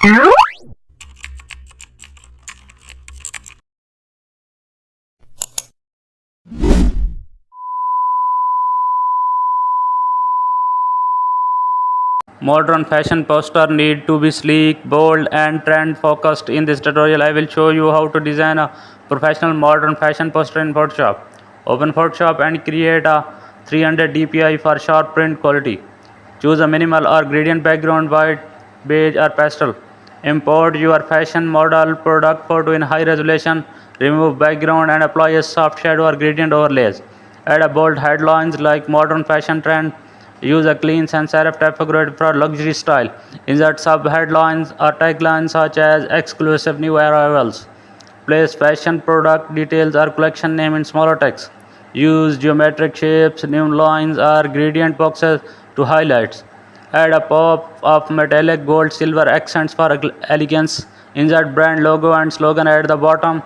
Modern fashion poster need to be sleek, bold and trend focused. In this tutorial I will show you how to design a professional modern fashion poster in Photoshop. Open Photoshop and create a 300 dpi for sharp print quality. Choose a minimal or gradient background, white, beige or pastel. Import your fashion model product photo in high resolution. Remove background and apply a soft shadow or gradient overlays. Add a bold headlines like modern fashion trend. Use a clean sans serif typography for luxury style. Insert sub-headlines or taglines such as exclusive new arrivals. Place fashion product details or collection name in smaller text. Use geometric shapes, new lines or gradient boxes to highlights. Add a pop of metallic gold silver accents for elegance. Insert brand logo and slogan at the bottom.